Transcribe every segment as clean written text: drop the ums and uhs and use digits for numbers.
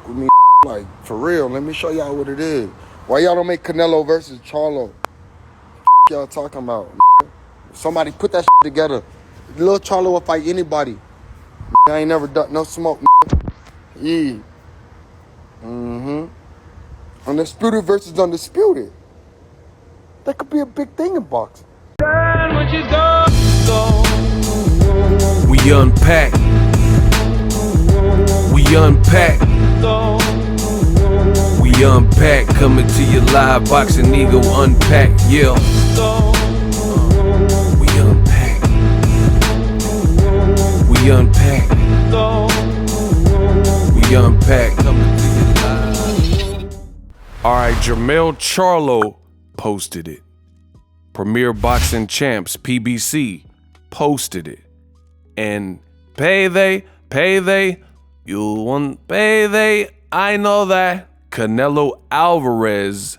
with me. Like, for real, let me show y'all what it is. Why y'all don't make Canelo versus Charlo? Y'all talking about? Somebody put that together. Lil Charlo will fight anybody. I ain't never done no smoke. Yeah. Undisputed versus undisputed. That could be a big thing in boxing. We unpack. We unpack. We unpack. Coming to you live. Boxingego unpack. Yeah. We unpack. We unpack. We unpack. Coming to you live. Alright, Jermell Charlo posted it. Premier Boxing Champs, PBC, posted it. And payday, you want payday, I know that. Canelo Alverez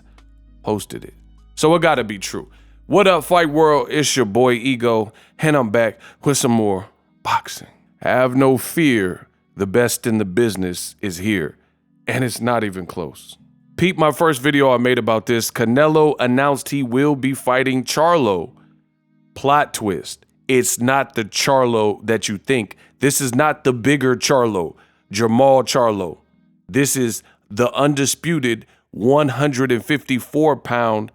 posted it. So it gotta be true. What up, Fight World? It's your boy Ego, and I'm back with some more boxing. Have no fear, the best in the business is here, and it's not even close. Peep my first video I made about this. Canelo announced he will be fighting Charlo. Plot twist. It's not the Charlo that you think. This is not the bigger Charlo, Jermall Charlo. This is the undisputed 154-pound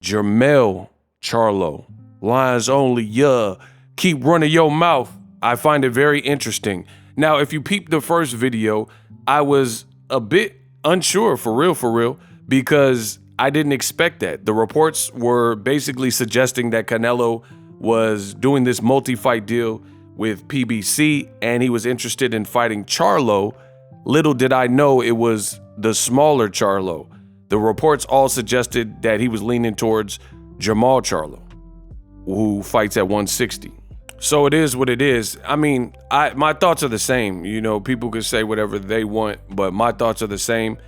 Jermell Charlo. Lines only, yeah. Keep running your mouth. I find it very interesting. Now, if you peeped the first video, I was a bit unsure, for real, because I didn't expect that. The reports were basically suggesting that Canelo was doing this multi-fight deal with PBC and he was interested in fighting Charlo. Little did I know it was the smaller Charlo. The reports all suggested that he was leaning towards Jermall Charlo, who fights at 160. So it is what it is. I mean, my thoughts are the same. You know, people could say whatever they want, but my thoughts are the same.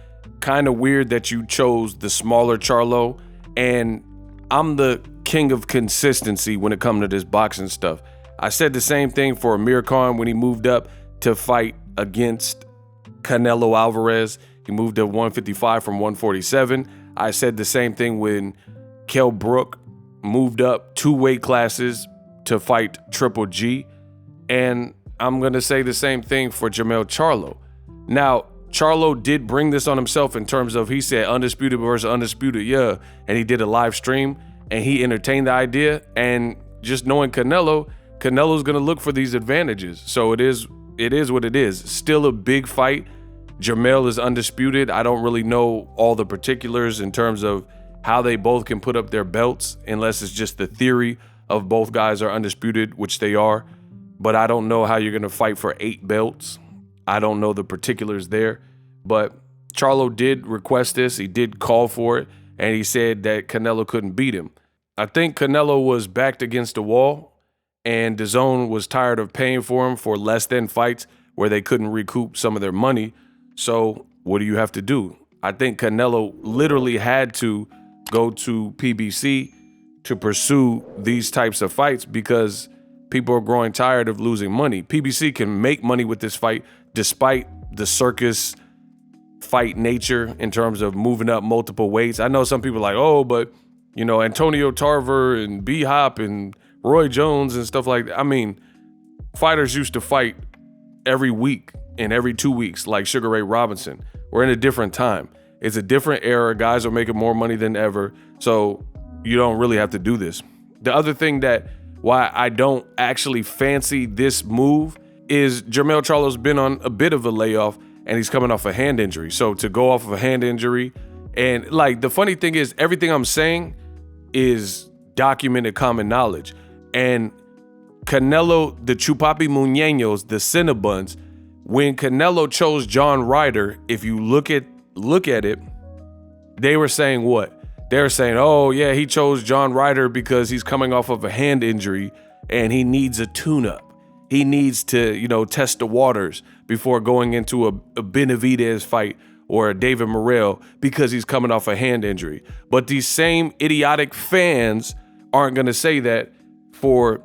Kind of weird that you chose the smaller Charlo, and I'm the king of consistency when it comes to this boxing stuff. I said the same thing for Amir Khan when he moved up to fight against Canelo Alverez. He moved to 155 from 147. I said the same thing when Kell Brook moved up 2 weight classes to fight Triple G, and I'm gonna say the same thing for Jermell Charlo. Now, Charlo did bring this on himself in terms of, he said undisputed versus undisputed, yeah, and he did a live stream and he entertained the idea. And just knowing Canelo's gonna look for these advantages. So it is what it is. Still a big fight. Jermell is undisputed. I don't really know all the particulars in terms of how they both can put up their belts, unless it's just the theory of both guys are undisputed, which they are. But I don't know how you're gonna fight for 8 belts. I don't know the particulars there. But Charlo did request this. He did call for it, and he said that Canelo couldn't beat him. I think Canelo was backed against the wall, and DAZN was tired of paying for him for less than fights where they couldn't recoup some of their money. So what do you have to do? I think Canelo literally had to go to PBC to pursue these types of fights because people are growing tired of losing money. PBC can make money with this fight despite the circus fight nature in terms of moving up multiple weights. I know some people are like, oh, but you know, Antonio Tarver and B-Hop and Roy Jones and stuff like that. I mean, fighters used to fight every week and every 2 weeks like Sugar Ray Robinson. We're in a different time. It's a different era. Guys are making more money than ever. So you don't really have to do this. The other thing that why I don't actually fancy this move is Jermell Charlo's been on a bit of a layoff and he's coming off a hand injury. So to go off of a hand injury, and like the funny thing is everything I'm saying is documented common knowledge. And Canelo, the Chupapi Muñeños, the Cinnabons, when Canelo chose John Ryder, if you look at it, they were saying what? They're saying, oh yeah, he chose John Ryder because he's coming off of a hand injury and he needs a tune-up. He needs to, you know, test the waters before going into a Benavidez fight or a David Morrell because he's coming off a hand injury. But these same idiotic fans aren't gonna say that for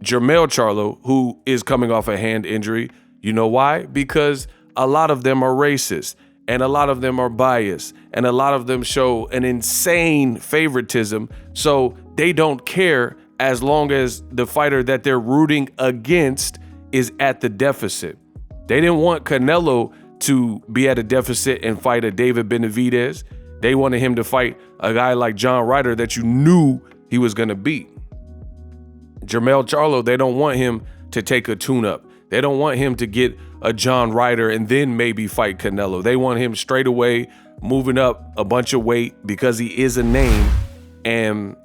Jermell Charlo, who is coming off a hand injury. You know why? Because a lot of them are racist, and a lot of them are biased, and a lot of them show an insane favoritism. So they don't care as long as the fighter that they're rooting against is at the deficit. They didn't want Canelo to be at a deficit and fight a David Benavidez. They wanted him to fight a guy like John Ryder that you knew he was going to beat. Jermall Charlo, they don't want him to take a tune-up. They don't want him to get a John Ryder and then maybe fight Canelo. They want him straight away moving up a bunch of weight because he is a name and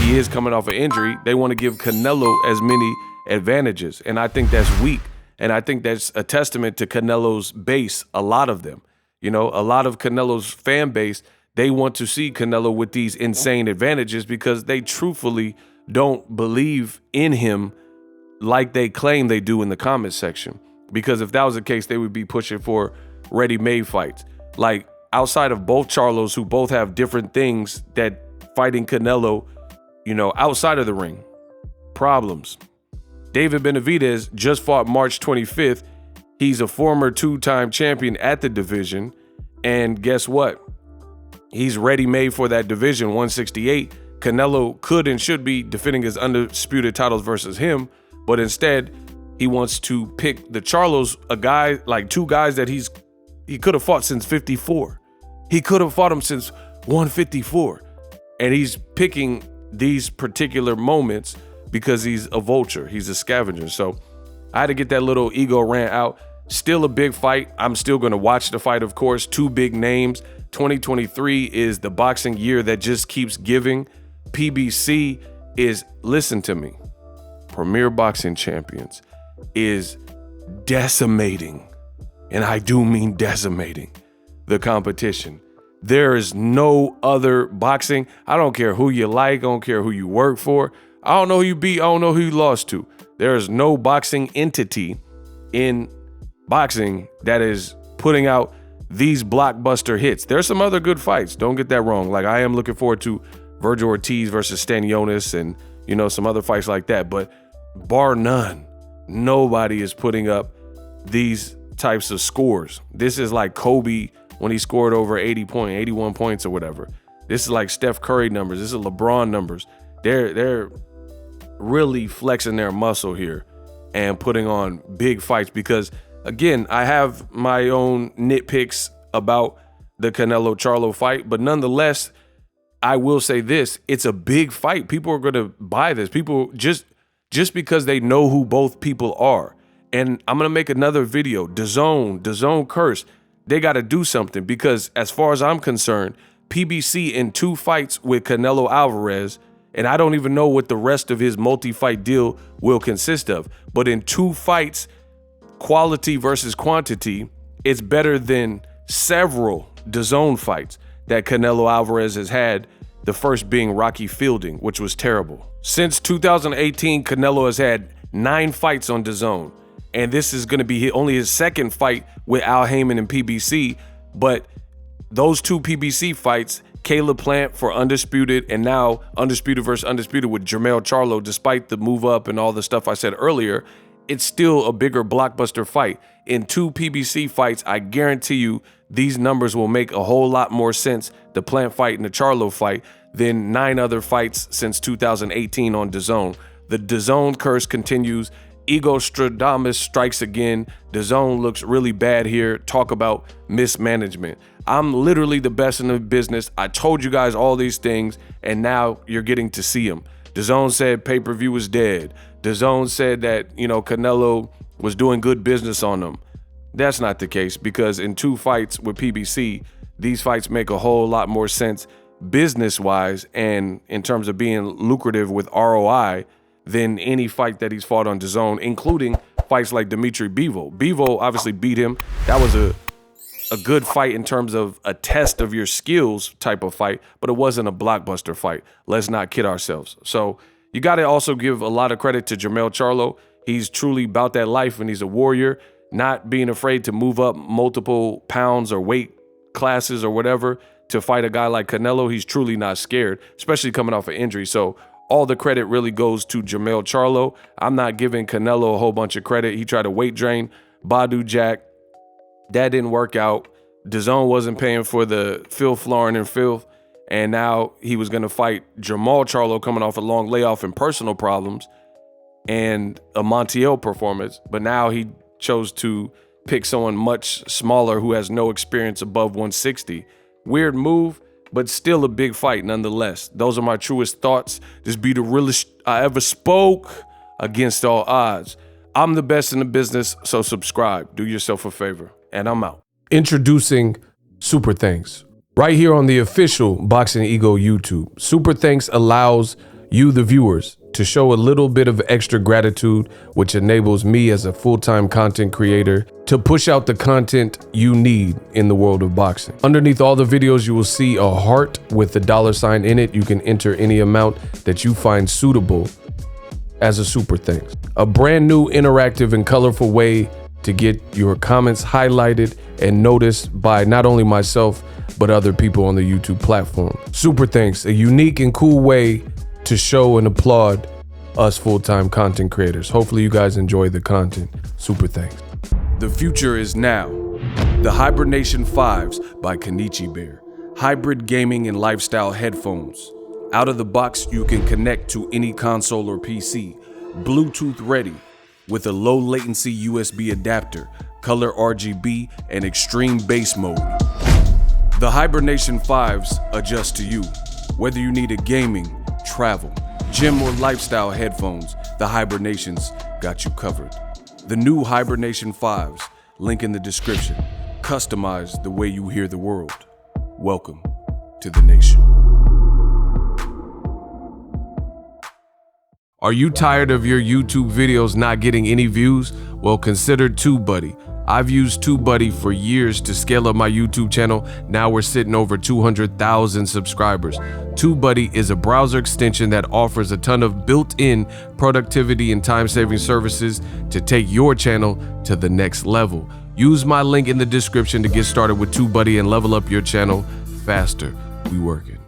he is coming off an injury. They want to give Canelo as many advantages. And I think that's weak. And I think that's a testament to Canelo's base, a lot of them. You know, a lot of Canelo's fan base, they want to see Canelo with these insane advantages because they truthfully don't believe in him like they claim they do in the comment section. Because if that was the case, they would be pushing for ready-made fights. Like outside of both Charlos, who both have different things that fighting Canelo, you know, outside of the ring, problems. David Benavidez just fought March 25th. He's a former two-time champion at the division. And guess what? He's ready-made for that division, 168. Canelo could and should be defending his undisputed titles versus him. But instead, he wants to pick the Charlos, a guy, like two guys that he could have fought since 54. He could have fought him since 154. And he's picking these particular moments because he's a vulture. He's a scavenger. So I had to get that little ego rant out. Still a big fight. I'm still going to watch the fight, of course. Two big names. 2023 is the boxing year that just keeps giving. PBC is, listen to me, Premier Boxing Champions is decimating, and I do mean decimating, the competition. There is no other boxing. I don't care who you like. I don't care who you work for. I don't know who you beat. I don't know who you lost to. There is no boxing entity in boxing that is putting out these blockbuster hits. There's some other good fights. Don't get that wrong. Like I am looking forward to Virgil Ortiz versus Stanionis and, you know, some other fights like that. But bar none, nobody is putting up these types of scores. This is like Kobe when he scored over 81 points or whatever. This is like Steph Curry numbers. This is LeBron numbers. They're really flexing their muscle here and putting on big fights because, again, I have my own nitpicks about the Canelo Charlo fight, but nonetheless, I will say this, it's a big fight. People are going to buy this. People just because they know who both people are. And I'm going to make another video, DAZN curse. They got to do something because as far as I'm concerned, PBC in 2 fights with Canelo Alvarez, and I don't even know what the rest of his multi-fight deal will consist of, but in 2 fights, quality versus quantity, it's better than several DAZN fights that Canelo Alvarez has had, the first being Rocky Fielding, which was terrible. Since 2018, Canelo has had 9 fights on DAZN, and this is going to be only his second fight with Al Heyman and PBC, but those 2 PBC fights, Caleb Plant for Undisputed, and now Undisputed versus Undisputed with Jermell Charlo, despite the move up and all the stuff I said earlier, it's still a bigger blockbuster fight. In 2 PBC fights, I guarantee you these numbers will make a whole lot more sense, the Plant fight and the Charlo fight, than 9 other fights since 2018 on DAZN. The DAZN curse continues. Ego Stradamus strikes again. DAZN looks really bad here. Talk about mismanagement. I'm literally the best in the business. I told you guys all these things, and now you're getting to see them. DAZN said pay-per-view was dead. DAZN said that, you know, Canelo was doing good business on them. That's not the case because in 2 fights with PBC, these fights make a whole lot more sense business-wise and in terms of being lucrative with ROI than any fight that he's fought on DAZN, including fights like Dimitri Bivol. Bivol obviously beat him. That was a good fight in terms of a test of your skills type of fight, but it wasn't a blockbuster fight. Let's not kid ourselves. So you got to also give a lot of credit to Jermell Charlo. He's truly about that life and he's a warrior, not being afraid to move up multiple pounds or weight classes or whatever to fight a guy like Canelo. He's truly not scared, especially coming off an injury. So all the credit really goes to Jermell Charlo. I'm not giving Canelo a whole bunch of credit. He tried to weight drain Badu Jack. That didn't work out. DAZN wasn't paying for the Phil Florin and filth. And now he was going to fight Jermall Charlo coming off a long layoff and personal problems and a Montiel performance. But now he chose to pick someone much smaller who has no experience above 160. Weird move, but still a big fight nonetheless. Those are my truest thoughts. This be the realest I ever spoke against all odds. I'm the best in the business, so subscribe. Do yourself a favor, and I'm out. Introducing Super Thanks. Right here on the official Boxingego YouTube. Super Thanks allows you, the viewers, to show a little bit of extra gratitude, which enables me as a full-time content creator to push out the content you need in the world of boxing. Underneath all the videos, you will see a heart with the $sign in it. You can enter any amount that you find suitable as a super thanks. A brand new, interactive, and colorful way to get your comments highlighted and noticed by not only myself, but other people on the YouTube platform. Super thanks, a unique and cool way to show and applaud us full-time content creators. Hopefully you guys enjoy the content. Super thanks. The future is now. The Hibernation 5s by Kenichi Bear. Hybrid gaming and lifestyle headphones. Out of the box, you can connect to any console or PC. Bluetooth ready with a low latency USB adapter, color RGB, and extreme bass mode. The Hibernation 5s adjust to you. Whether you need a gaming, travel, gym, or lifestyle headphones, the Hibernations got you covered. The new Hibernation 5s, link in the description. Customize the way you hear the world. Welcome to the nation. Are you tired of your YouTube videos not getting any views? Well, consider TubeBuddy. I've used TubeBuddy for years to scale up my YouTube channel. Now we're sitting over 200,000 subscribers. TubeBuddy is a browser extension that offers a ton of built-in productivity and time-saving services to take your channel to the next level. Use my link in the description to get started with TubeBuddy and level up your channel faster. We working.